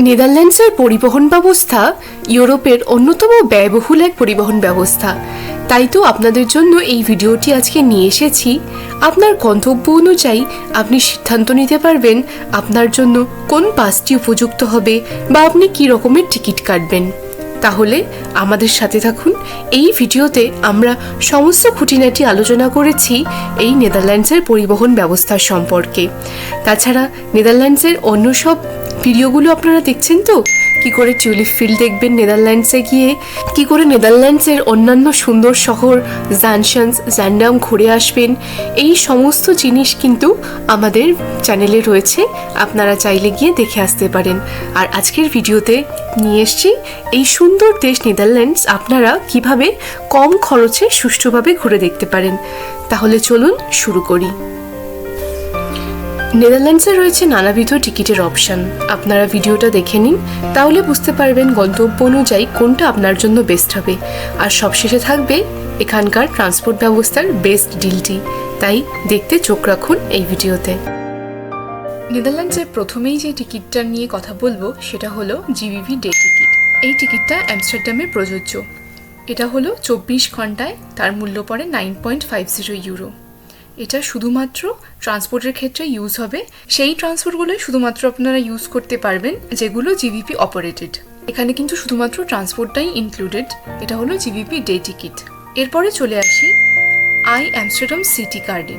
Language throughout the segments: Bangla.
নেদারল্যান্ডসের পরিবহন ব্যবস্থা ইউরোপের অন্যতম ব্যয়বহুল এক পরিবহন ব্যবস্থা। তাই তো আপনাদের জন্য এই ভিডিওটি আজকে নিয়ে এসেছি। আপনার গন্তব্য অনুযায়ী আপনি সিদ্ধান্ত নিতে পারবেন আপনার জন্য কোন বাসটি উপযুক্ত হবে বা আপনি কী রকমের টিকিট কাটবেন। তাহলে আমাদের সাথে থাকুন। এই ভিডিওতে আমরা সমস্ত খুঁটিনাটি আলোচনা করেছি এই নেদারল্যান্ডসের পরিবহন ব্যবস্থা সম্পর্কে। তাছাড়া নেদারল্যান্ডসের অন্য সব ভিডিওগুলো আপনারা দেখছেন তো, কি করে টিউলিপ ফিল্ড দেখবেন নেদারল্যান্ডসে গিয়ে, কি করে নেদারল্যান্ডসের অন্যান্য সুন্দর শহর জান্ডাম ঘুরে আসবেন। এই সমস্ত জিনিস কিন্তু আমাদের চ্যানেলে রয়েছে, আপনারা চাইলে গিয়ে দেখে আসতে পারেন। আর আজকের ভিডিওতে নিয়ে এসছি এই সুন্দর দেশ নেদারল্যান্ডস আপনারা কিভাবে কম খরচে সুষ্ঠুভাবে ঘুরে দেখতে পারেন। তাহলে চলুন শুরু করি। নেদারল্যান্ডসে রয়েছে নানাবিধ টিকিটের অপশান। আপনারা ভিডিওটা দেখে নিন, তাহলে বুঝতে পারবেন গন্তব্য অনুযায়ী কোনটা আপনার জন্য বেস্ট হবে। আর সবশেষে থাকবে এখানকার ট্রান্সপোর্ট ব্যবস্থার বেস্ট ডিলটি। তাই দেখতে চোখ রাখুন এই ভিডিওতে। নেদারল্যান্ডসের প্রথমেই যে টিকিটটা নিয়ে কথা বলবো সেটা হলো জিভিভি ডে টিকিট। এই টিকিটটা অ্যামস্টারডামে প্রযোজ্য। এটা হলো 24 ঘন্টায়, তার মূল্য পড়ে 9.50 ইউরো। এটা শুধুমাত্র ট্রান্সপোর্টের ক্ষেত্রে ইউজ হবে। সেই ট্রান্সপোর্টগুলোই শুধুমাত্র আপনারা ইউজ করতে পারবেন যেগুলো জিভিপি অপারেটেড। এখানে কিন্তু শুধুমাত্র ট্রান্সপোর্টটাই ইনক্লুডেড। এটা হলো জিভিপি ডে টিকিট। এরপরে চলে আসি অ্যামস্টারডাম সিটি কার্ডে।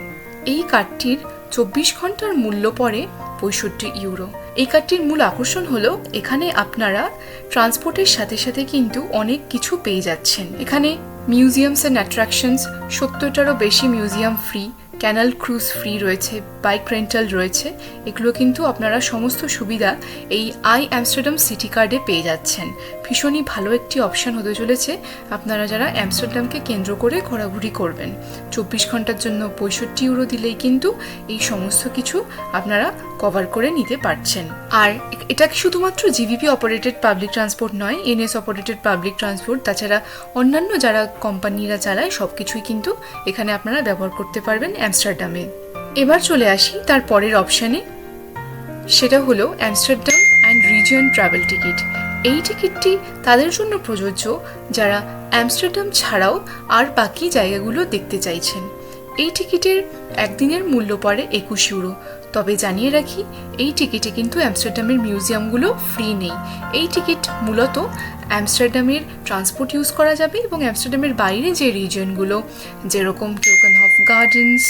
এই কার্ডটির 24 ঘন্টার মূল্য পড়ে 65 ইউরো। এই কার্ডটির মূল আকর্ষণ হলো এখানে আপনারা ট্রান্সপোর্টের সাথে সাথে কিন্তু অনেক কিছু পেয়ে যাচ্ছেন। এখানে মিউজিয়ামস অ্যান্ড অ্যাট্রাকশনস 70টারও বেশি museum free, canal cruise free রয়েছে, বাইক রেন্টাল রয়েছে। এগুলো কিন্তু আপনারা সমস্ত সুবিধা এই অ্যামস্টারডাম সিটি কার্ডে পেয়ে যাচ্ছেন। ভীষণই ভালো একটি অপশান হতে চলেছে আপনারা যারা অ্যামস্টারডামকে কেন্দ্র করে ঘোরাঘুরি করবেন। 24 ঘন্টার জন্য 65 ইউরো দিলেই কিন্তু এই সমস্ত কিছু আপনারা কভার করে নিতে পারছেন। আর এটা শুধুমাত্র জিভিপি অপারেটেড পাবলিক ট্রান্সপোর্ট নয়, এনএস অপারেটেড পাবলিক ট্রান্সপোর্ট, তাছাড়া অন্যান্য যারা কোম্পানিরা চালায় সব কিছুই কিন্তু এখানে আপনারা ব্যবহার করতে পারবেন অ্যামস্টারডামে। এবার চলে আসি তার পরের অপশানে, সেটা হলো Amsterdam and region travel ticket. এই টিকিটটি তাদের জন্য প্রযোজ্য যারা অ্যামস্টারডাম ছাড়াও আর বাকি জায়গাগুলো দেখতে চাইছেন। এই টিকিটের একদিনের মূল্য পড়ে 21 ইউরো। তবে জানিয়ে রাখি, এই টিকিটে কিন্তু অ্যামস্টারডামের মিউজিয়ামগুলো ফ্রি নেই। এই টিকিট মূলত অ্যামস্টারডামের ট্রান্সপোর্ট ইউজ করা যাবে এবং অ্যামস্টারডামের বাইরে যে রিজিয়নগুলো যেরকম কোকেনহফ গার্ডেন্স,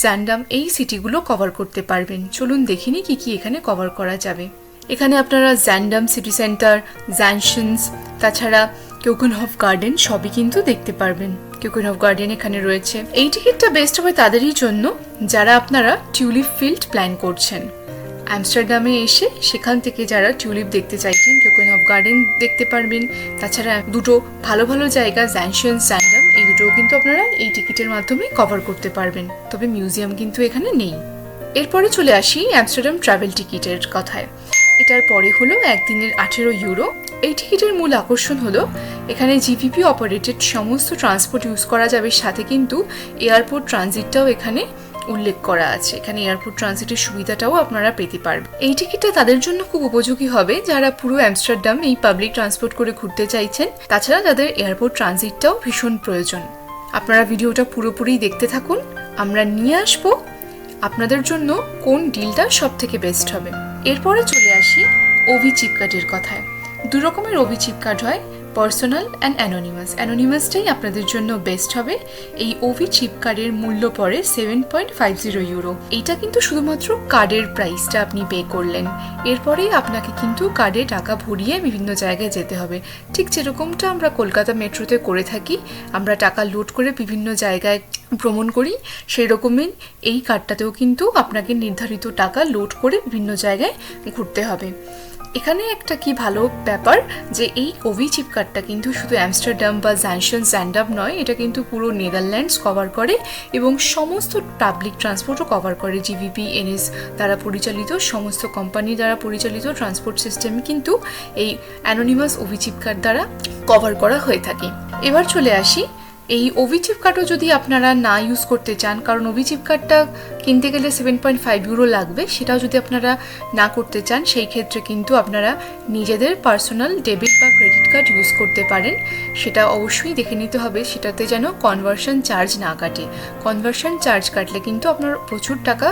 জান্ডাম, এই সিটিগুলো কভার করতে পারবেন। চলুন দেখিনি কি কি এখানে কভার করা যাবে। এখানে আপনারা জান্ডাম সিটি সেন্টার, জানশনস, তাছাড়া কোকেনহফ গার্ডেন সবই কিন্তু দেখতে পারবেন। কোকেনহফ গার্ডেন এখানে রয়েছে। এই টিকিটটা বেস্ট হবে তাদেরই জন্য যারা আপনারা টিউলিপ ফিল্ড প্ল্যান করছেন। অ্যামস্টারডামে এসে সেখান থেকে যারা টিউলিপ দেখতে চাইছেন কোকেনহফ গার্ডেন দেখতে পারবেন। তাছাড়া দুটো ভালো ভালো জায়গা জান্ডাম, এই দুটোও কিন্তু আপনারা এই টিকিটের মাধ্যমে কভার করতে পারবেন। তবে মিউজিয়াম কিন্তু এখানে নেই। এরপরে চলে আসি অ্যামস্টারডাম ট্রাভেল টিকিটের কথায়। এটার পরে হলো একদিনের 18 ইউরো। এই টিকিটের মূল আকর্ষণ হলো এখানে জিভিপি অপারেটেড সমস্ত ট্রান্সপোর্ট ইউজ করা যাবে, সাথে কিন্তু এয়ারপোর্ট ট্রানজিটটাও এখানে উল্লেখ করা আছে। এখানে এয়ারপোর্ট ট্রানজিটের সুবিধাটাও আপনারা পেতে পারবেন। এই টিকিটটা তাদের জন্য খুব উপযোগী হবে যারা পুরো অ্যামস্টারডাম এই পাবলিক ট্রান্সপোর্ট করে ঘুরতে চাইছেন, তাছাড়া যাদের এয়ারপোর্ট ট্রানজিটটাও ভীষণ প্রয়োজন। আপনারা ভিডিওটা পুরোপুরি দেখতে থাকুন, আমরা নিয়ে আসবো আপনাদের জন্য কোন ডিলটা সব থেকে বেস্ট হবে। এরপরে চলে আসি ওভি চিপকার্টের কথায়। দু রকমের ওভি চিপকার্ট হয়, পার্সোনাল অ্যান্ড অ্যানোনিমাস। অ্যানোনিমাসটাই আপনাদের জন্য বেস্ট হবে। এই ওভি চিপকার্টের মূল্য পড়ে 7.50 ইউরো। এইটা কিন্তু শুধুমাত্র কার্ডের প্রাইসটা আপনি পে করলেন। এরপরে আপনাকে কিন্তু কার্ডে টাকা ভরিয়ে বিভিন্ন জায়গায় যেতে হবে। ঠিক যেরকমটা আমরা কলকাতা মেট্রোতে করে থাকি, আমরা টাকা লোড করে বিভিন্ন জায়গায় ভ্রমণ করি, সেই রকমই এই কার্ডটাতেও কিন্তু আপনাকে নির্ধারিত টাকা লোড করে বিভিন্ন জায়গায় ঘুরতে হবে। এখানে একটা কি ভালো ব্যাপার যে এই ওভি চিপকার্টটা কিন্তু শুধু অ্যামস্টারডাম বা জান্ডাম নয়, এটা কিন্তু পুরো নেদারল্যান্ডস কভার করে এবং সমস্ত পাবলিক ট্রান্সপোর্টও কভার করে। জিভিপি, এনএস দ্বারা পরিচালিত সমস্ত কোম্পানি দ্বারা পরিচালিত ট্রান্সপোর্ট সিস্টেম কিন্তু এই অ্যানোনিমাস ওভি চিপকার্ট দ্বারা কভার করা হয়ে থাকে। এবার চলে আসি এই ওভি চিপ কার্ডও যদি আপনারা না ইউজ করতে চান, কারণ ওভি চিপ কার্ডটা কিনতে গেলে 7.5 ইউরো লাগবে, সেটাও যদি আপনারা না করতে চান সেই ক্ষেত্রে কিন্তু আপনারা নিজেদের পার্সোনাল ডেবিট বা ক্রেডিট কার্ড ইউজ করতে পারেন। সেটা অবশ্যই দেখে নিতে হবে সেটাতে যেন কনভার্সন চার্জ না কাটে। কনভার্সন চার্জ কাটলে কিন্তু আপনার প্রচুর টাকা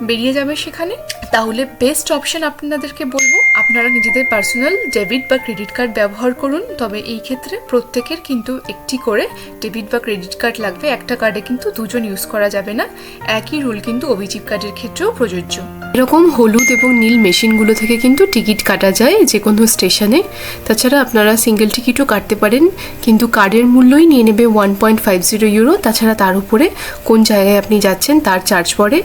বেরিয়ে যাবে সেখানে। তাহলে বেস্ট অপশন আপনাদেরকে বলবো আপনারা নিজেদের পার্সোনাল ডেবিট বা ক্রেডিট কার্ড ব্যবহার করুন। তবে এই ক্ষেত্রে প্রত্যেকের কিন্তু একটি করে ডেবিট বা ক্রেডিট কার্ড লাগবে, একটা কার্ডে কিন্তু দুজন ইউজ করা যাবে না। একই রুল কিন্তু ওভি চিপ কার্ডের ক্ষেত্রেও প্রযোজ্য। এরকম হলুদ এবং নীল মেশিনগুলো থেকে কিন্তু টিকিট কাটা যায় যে কোনো স্টেশনে। তাছাড়া আপনারা সিঙ্গেল টিকিটও কাটতে পারেন, কিন্তু কার্ডের মূল্যই নিয়ে নেবে 1.50 ইউরো। তাছাড়া তার উপরে কোন জায়গায় আপনি যাচ্ছেন তার চার্জ পড়ে।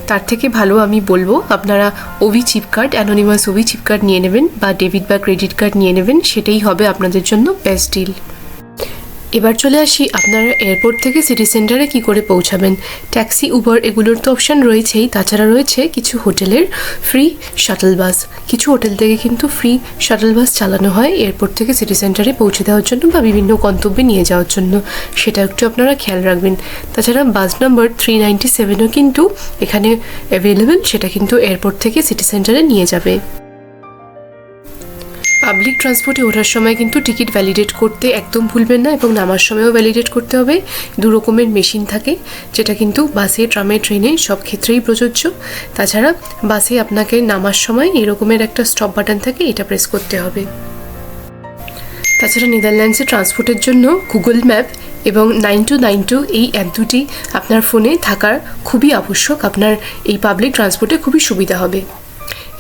তার থেকে ভালো আমি বলবো আপনারা OV chip card, anonymous OV chip card নিয়ে নেবেন বা ডেবিট বা ক্রেডিট কার্ড নিয়ে নেবেন, সেটাই হবে আপনাদের জন্য বেস্ট ডিল। এবার চলে আসি আপনারা এয়ারপোর্ট থেকে সিটি সেন্টারে কি করে পৌঁছাবেন। ট্যাক্সি, উবার এগুলোর তো অপশান রয়েছেই, তাছাড়া রয়েছে কিছু হোটেলের ফ্রি শাটল বাস। কিছু হোটেল থেকে কিন্তু ফ্রি শাটল বাস চালানো হয় এয়ারপোর্ট থেকে সিটি সেন্টারে পৌঁছে দেওয়ার জন্য বা বিভিন্ন গন্তব্যে নিয়ে যাওয়ার জন্য, সেটা একটু আপনারা খেয়াল রাখবেন। তাছাড়া বাস নাম্বার 397ও কিন্তু এখানে অ্যাভেলেবেল, সেটা কিন্তু এয়ারপোর্ট থেকে সিটি সেন্টারে নিয়ে যাবে। পাবলিক ট্রান্সপোর্টে ওঠার সময় কিন্তু টিকিট ভ্যালিডেট করতে একদম ভুলবেন না, এবং নামার সময়ও ভ্যালিডেট করতে হবে। দু রকমের মেশিন থাকে, যেটা কিন্তু বাসে, ট্রামে, ট্রেনে সব ক্ষেত্রেই প্রযোজ্য। তাছাড়া বাসে আপনাকে নামার সময় এরকমের একটা স্টপ বাটন থাকে, এটা প্রেস করতে হবে। তাছাড়া নেদারল্যান্ডসে ট্রান্সপোর্টের জন্য গুগল ম্যাপ এবং 9292 এই অ্যাপ দুটি আপনার ফোনে থাকার খুবই আবশ্যক। আপনার এই পাবলিক ট্রান্সপোর্টে খুবই সুবিধা হবে।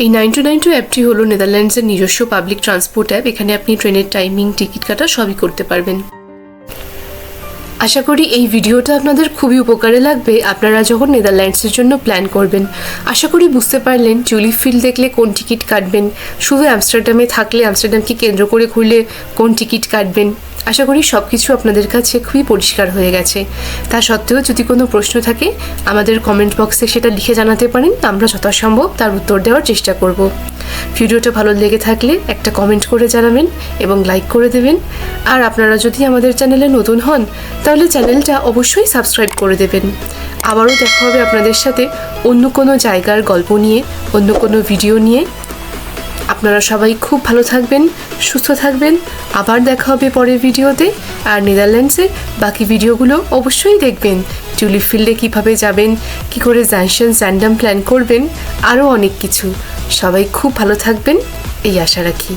এই 9292 অ্যাপটি হলো নেদারল্যান্ডসের নিজস্ব পাবলিক ট্রান্সপোর্ট অ্যাপ। এখানে আপনি ট্রেনের টাইমিং, টিকিট কাটা সবই করতে পারবেন। আশা করি এই ভিডিওটা আপনাদের খুবই উপকারে লাগবে আপনারা যখন নেদারল্যান্ডসের জন্য প্ল্যান করবেন। আশা করি বুঝতে পারলেন টিউলিপ ফিল্ড দেখলে কোন টিকিট কাটবেন, শুধু আমস্টারডামে থাকলে আমস্টারডামকে কেন্দ্র করে ঘুরলে কোন টিকিট কাটবেন। আশা করি সব কিছু আপনাদের কাছে খুবই পরিষ্কার হয়ে গেছে। তা সত্ত্বেও যদি কোনো প্রশ্ন থাকে আমাদের কমেন্ট বক্সে সেটা লিখে জানাতে পারেন, আমরা যথাসম্ভব তার উত্তর দেওয়ার চেষ্টা করব। ভিডিওটা ভালো লেগে থাকলে একটা কমেন্ট করে জানাবেন এবং লাইক করে দেবেন। আর আপনারা যদি আমাদের চ্যানেলে নতুন হন তাহলে চ্যানেলটা অবশ্যই সাবস্ক্রাইব করে দেবেন। আবারও দেখা হবে আপনাদের সাথে অন্য কোনো জায়গার গল্প নিয়ে, অন্য কোনো ভিডিও নিয়ে। আপনারা সবাই খুব ভালো থাকবেন, সুস্থ থাকবেন। আবার দেখা হবে পরের ভিডিওতে। আর নেদারল্যান্ডসের বাকি ভিডিওগুলো অবশ্যই দেখবেন। টিউলিপ ফিল্ডে কীভাবে যাবেন, কী করে জাংশন স্যান্ডাম প্ল্যান করবেন, আরও অনেক কিছু। সবাই খুব ভালো থাকবেন এই আশা রাখি।